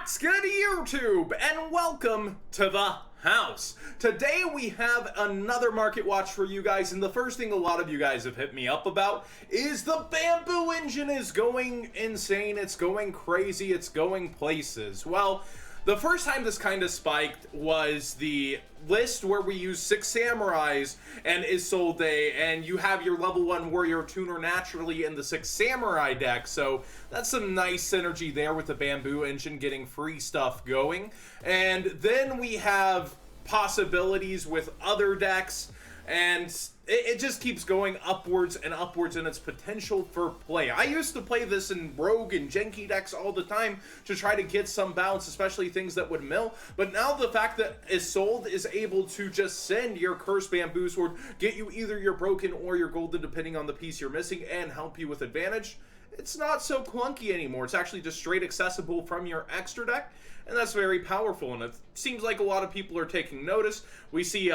What's good, YouTube, and welcome to the house. Today we have another market watch for you guys, and the first thing a lot of you guys have hit me up about is the bamboo engine is going insane, it's going crazy, it's going places. Well, the first time this kind of spiked was the list where we use 6 samurais and Isolde, and you have your level 1 warrior tuner naturally in the 6 samurai deck, so that's some nice synergy there with the bamboo engine getting free stuff going. And then we have possibilities with other decks, and it just keeps going upwards and upwards in its potential for play. I used to play this in rogue and janky decks all the time to try to get some balance, especially things that would mill. But now the fact that Isolde is able to just send your cursed bamboo sword, get you either your broken or your golden depending on the piece you're missing, and help you with advantage, it's not so clunky anymore. It's actually just straight accessible from your extra deck, and that's very powerful, and it seems like a lot of people are taking notice. We see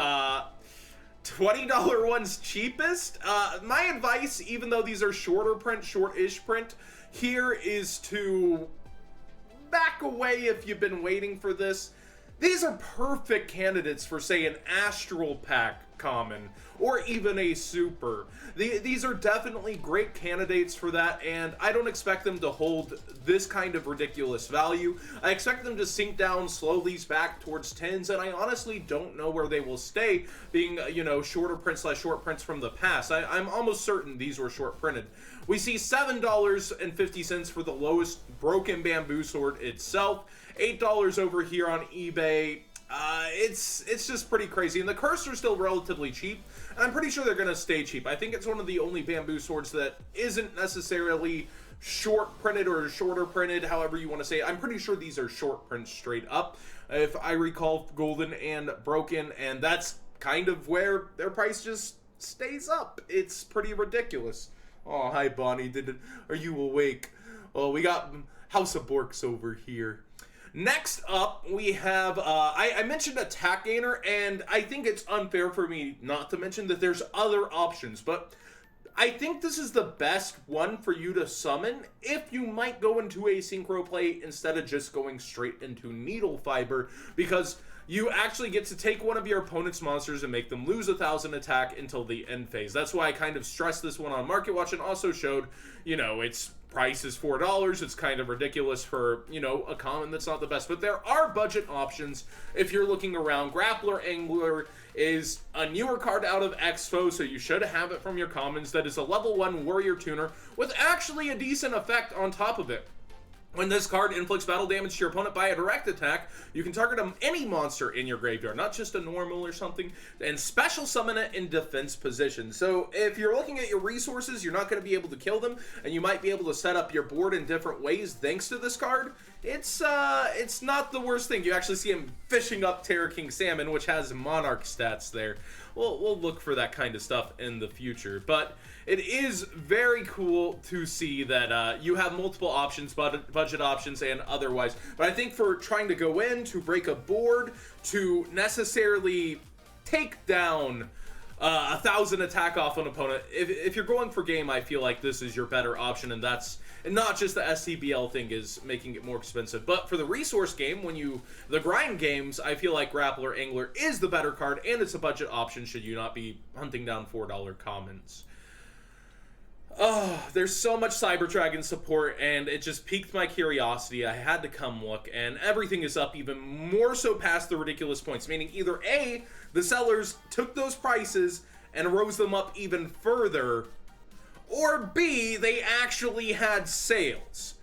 $20 ones cheapest. My advice, even though these are shorter print, short-ish print, here is to back away if you've been waiting for this. These are perfect candidates for, say, an Astral Pack common, or even a super. These are definitely great candidates for that, and I don't expect them to hold this kind of ridiculous value. I expect them to sink down slowly back towards 10s, and I honestly don't know where they will stay, being, you know, shorter prints / short prints from the past. I'm almost certain these were short printed. We see $7.50 for the lowest broken bamboo sword itself, $8 over here on eBay. It's just pretty crazy, and the curse are still relatively cheap, and I'm pretty sure they're gonna stay cheap. I think it's one of the only bamboo swords that isn't necessarily short printed or shorter printed, however you want to say it. I'm pretty sure these are short prints straight up, if I recall, golden and broken, and that's kind of where their price just stays up. It's pretty ridiculous. Oh, hi Bonnie, are you awake? Oh, we got House of Borks over here. Next up, we have, I mentioned Attack Gainer, and I think it's unfair for me not to mention that there's other options, but I think this is the best one for you to summon if you might go into a Synchro play instead of just going straight into Needle Fiber, because you actually get to take one of your opponent's monsters and make them lose 1,000 attack until the end phase. That's why I kind of stressed this one on Market Watch and also showed, you know, its price is $4. It's kind of ridiculous for, you know, a common that's not the best. But there are budget options if you're looking around. Grappler Angler is a newer card out of Expo, so you should have it from your commons. That is a level 1 warrior tuner with actually a decent effect on top of it. When this card inflicts battle damage to your opponent by a direct attack, you can target any monster in your graveyard, not just a normal or something, and special summon it in defense position. So if you're looking at your resources, you're not going to be able to kill them, and you might be able to set up your board in different ways thanks to this card. It's not the worst thing. You actually see him fishing up Terra King Salmon, which has Monarch stats there. We'll look for that kind of stuff in the future, but it is very cool to see that you have multiple options, budget options and otherwise. But I think for trying to go in, to break a board, to necessarily take down 1,000 attack off an opponent, if you're going for game, I feel like this is your better option, and that's not just the STBL thing is making it more expensive, but for the resource game, the grind games, I feel like Grappler Angler is the better card, and it's a budget option should you not be hunting down $4 commons. Oh, there's so much Cyber Dragon support, and it just piqued my curiosity. I had to come look, and everything is up even more so past the ridiculous points, meaning either A, the sellers took those prices and rose them up even further, or B, they actually had sales.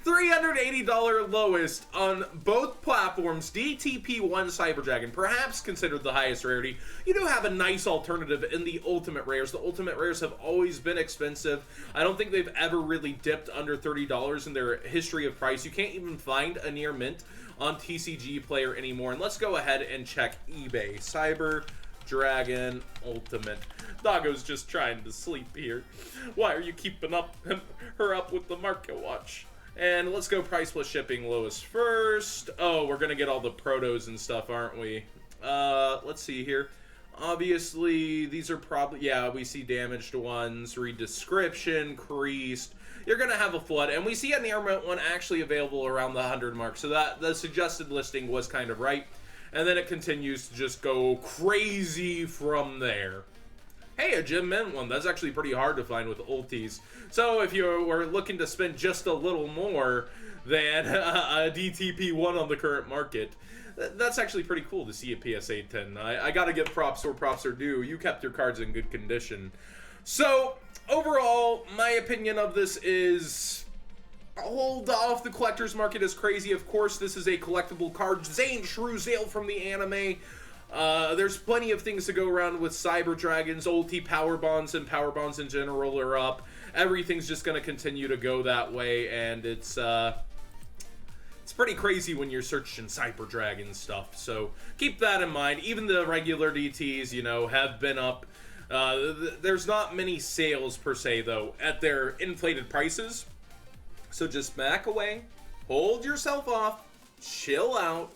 $380 lowest on both platforms. DTP1 Cyber Dragon, perhaps considered the highest rarity. You do have a nice alternative in the Ultimate Rares. The Ultimate Rares have always been expensive. I don't think they've ever really dipped under $30 in their history of price. You can't even find a near mint on TCG Player anymore. And let's go ahead and check eBay. Cyber Dragon Ultimate. Doggo's just trying to sleep here. Why are you keeping her up with the Market Watch? And let's go price plus shipping lowest first. Oh, we're gonna get all the protos and stuff, aren't we? Let's see here. Obviously, these are probably, yeah, we see damaged ones, read description, creased. you're going to have a flood. And we see an Air Mint one actually available around the 100 mark. So that the suggested listing was kind of right. And then it continues to just go crazy from there. Hey, a Gem Mint one. That's actually pretty hard to find with ultis. So if you were looking to spend just a little more than a DTP one on the current market, that's actually pretty cool to see a PSA 10. I gotta give props where props are due. You kept your cards in good condition. So, overall, my opinion of this is, hold off. The collector's market is crazy. Of course, this is a collectible card. Zane Shruzel from the anime. There's plenty of things to go around with Cyber Dragons, ulti power bonds, and power bonds in general are up. Everything's just going to continue to go that way, and it's pretty crazy when you're searching Cyber Dragon stuff. So keep that in mind. Even the regular DTs, you know, have been up. There's not many sales per se, though, at their inflated prices. So just back away, hold yourself off, chill out,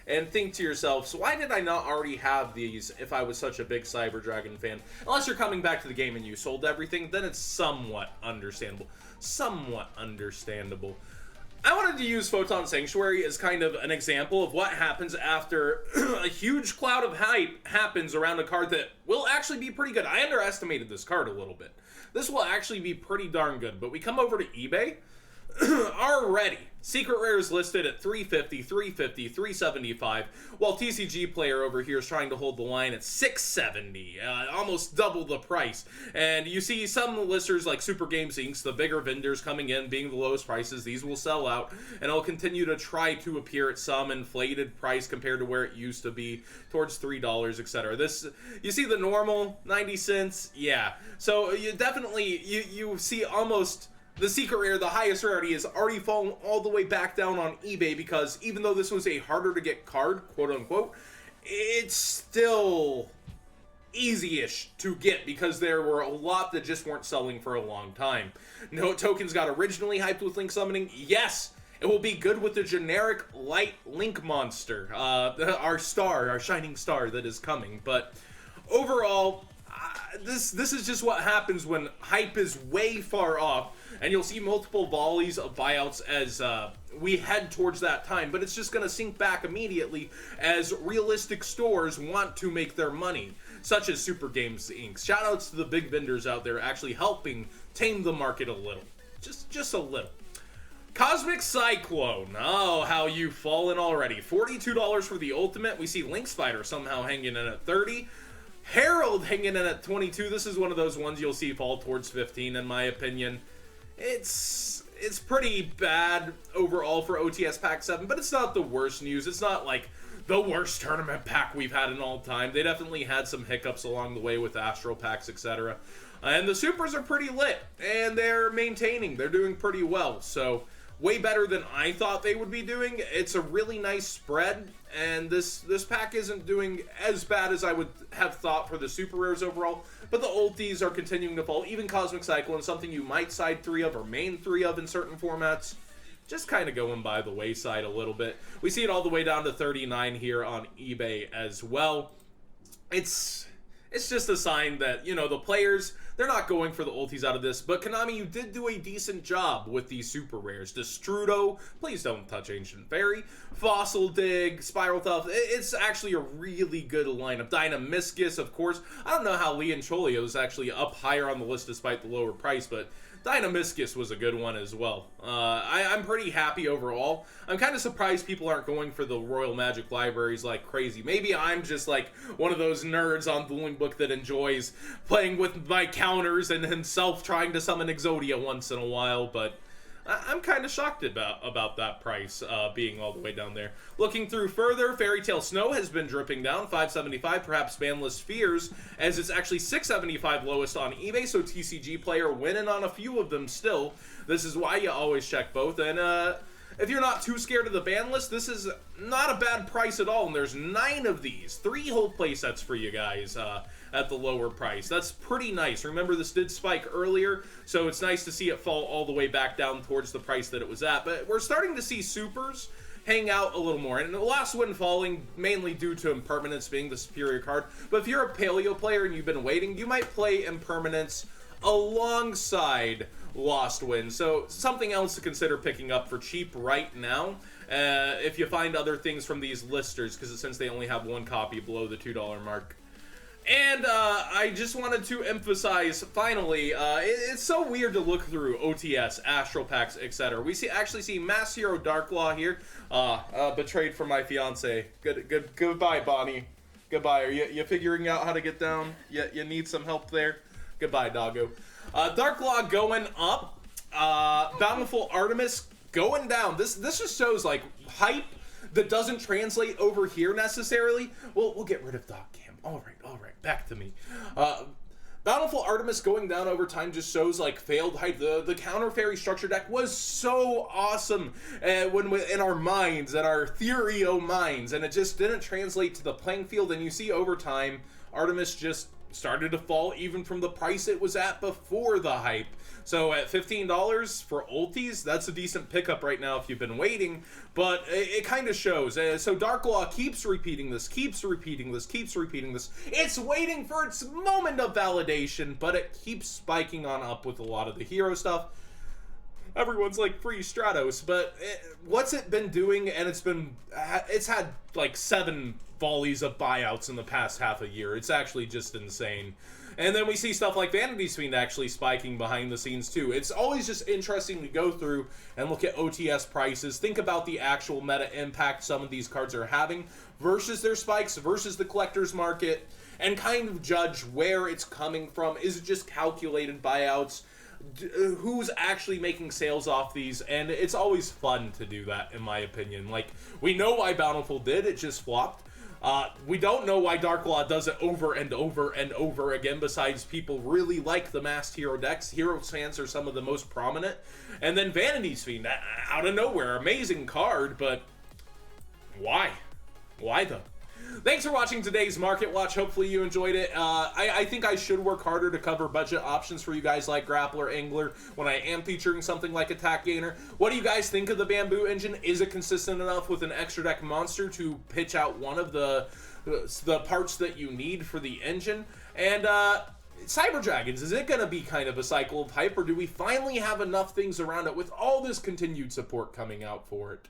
and think to yourself, so why did I not already have these if I was such a big Cyber Dragon fan? Unless you're coming back to the game and you sold everything, then it's somewhat understandable. Somewhat understandable. I wanted to use Photon Sanctuary as kind of an example of what happens after a huge cloud of hype happens around a card that will actually be pretty good. I underestimated this card a little bit. This will actually be pretty darn good, but we come over to eBay. Already, Secret Rare is listed at $350, $350, $375, while TCG Player over here is trying to hold the line at $670, almost double the price. And you see some listers like Super Games Inc., the bigger vendors coming in, being the lowest prices. These will sell out, and it'll continue to try to appear at some inflated price compared to where it used to be, towards $3, etc. This, you see the normal 90 cents? Yeah. So you definitely, you see almost... The Secret Rare, the highest rarity, has already fallen all the way back down on eBay because even though this was a harder to get card, quote unquote, it's still easy-ish to get because there were a lot that just weren't selling for a long time. No tokens got originally hyped with Link Summoning. Yes, it will be good with the generic light Link monster, our star, our shining star that is coming. But overall, this is just what happens when hype is way far off. And you'll see multiple volleys of buyouts as we head towards that time. But it's just going to sink back immediately as realistic stores want to make their money, such as Super Games Inc. Shoutouts to the big vendors out there actually helping tame the market a little. Just a little. Cosmic Cyclone. Oh, how you've fallen already. $42 for the Ultimate. We see Link Spider somehow hanging in at $30. Herald hanging in at $22. This is one of those ones you'll see fall towards $15 in my opinion. It's pretty bad overall for OTS Pack 7, but it's not the worst news. It's not like the worst tournament pack we've had in all time. They definitely had some hiccups along the way with Astral Packs, etc. And the Supers are pretty lit, and they're maintaining. They're doing pretty well, so way better than I thought they would be doing. It's a really nice spread, and this pack isn't doing as bad as I would have thought for the Super Rares overall, but the ultis are continuing to fall. Even Cosmic Cyclone, something you might side 3 of or main 3 of in certain formats, just kind of going by the wayside a little bit. We see it all the way down to 39 here on eBay as well. It's just a sign that, you know, the players, they're not going for the ultis out of this. But Konami, you did do a decent job with these super rares. Destrudo, please don't touch Ancient Fairy. Fossil Dig, Spiral Theft, it's actually a really good lineup. Dynamiscus, of course. I don't know how Leon Cholio is actually up higher on the list despite the lower price, but Dynamiscus was a good one as well. I'm pretty happy overall. I'm kind of surprised people aren't going for the Royal Magic libraries like crazy. Maybe I'm just like one of those nerds on Dueling Book that enjoys playing with my counters and himself trying to summon Exodia once in a while, but I'm kind of shocked about that price being all the way down there. Looking through further, Fairy Tale Snow has been dripping down, $575, perhaps Banless Fears, as it's actually $675 lowest on eBay, so TCG Player winning on a few of them still. This is why you always check both, and if you're not too scared of the ban list, this is not a bad price at all, and there's 9 of these. 3 whole play sets for you guys at the lower price. That's pretty nice. Remember, this did spike earlier, so it's nice to see it fall all the way back down towards the price that it was at. But we're starting to see supers hang out a little more, and the last one falling mainly due to Impermanence being the superior card. But if you're a Paleo player and you've been waiting, you might play Impermanence alongside lost win. So something else to consider picking up for cheap right now. If you find other things from these listers, because since they only have one copy below the $2 mark. And I just wanted to emphasize, finally, it's so weird to look through OTS, Astral Packs, etc. We actually see Mass Hero Darklaw here, betrayed from my fiance. Goodbye, Bonnie. Goodbye. Are you figuring out how to get down? You need some help there? Goodbye, doggo. Darklaw going up. Bountiful Artemis going down. This just shows, like, hype that doesn't translate over here necessarily. We'll get rid of Doc Cam. All right, back to me. Bountiful Artemis going down over time just shows, like, failed hype. The counter fairy structure deck was so awesome when in our minds, in our Theorio minds, and it just didn't translate to the playing field. And you see over time, Artemis just started to fall even from the price it was at before the hype. So at $15 for ultis, that's a decent pickup right now if you've been waiting, but it kind of shows. So Darklaw keeps repeating this. It's waiting for its moment of validation, but it keeps spiking on up with a lot of the hero stuff. Everyone's like free Stratos, but what's it been doing? And it's had like 7 volleys of buyouts in the past half a year. It's actually just insane. And then we see stuff like Vanity's Fiend actually spiking behind the scenes too. It's always just interesting to go through and look at OTS prices, think about the actual meta impact some of these cards are having versus their spikes, versus the collector's market, and kind of judge where it's coming from. Is it just calculated buyouts? Who's actually making sales off these? And it's always fun to do that, in my opinion. Like, we know why Bountiful did, it just flopped. We don't know why Darklaw does it over and over and over again, besides people really like the masked hero decks. Hero fans are some of the most prominent. And then Vanity's Fiend, out of nowhere, amazing card, but why? Why though? Thanks for watching today's Market Watch. Hopefully you enjoyed it. I think I should work harder to cover budget options for you guys like Grappler, Angler, when I am featuring something like Attack Gainer. What do you guys think of the Bamboo engine? Is it consistent enough with an extra deck monster to pitch out one of the parts that you need for the engine? And Cyber Dragons, is it going to be kind of a cycle of hype, or do we finally have enough things around it with all this continued support coming out for it?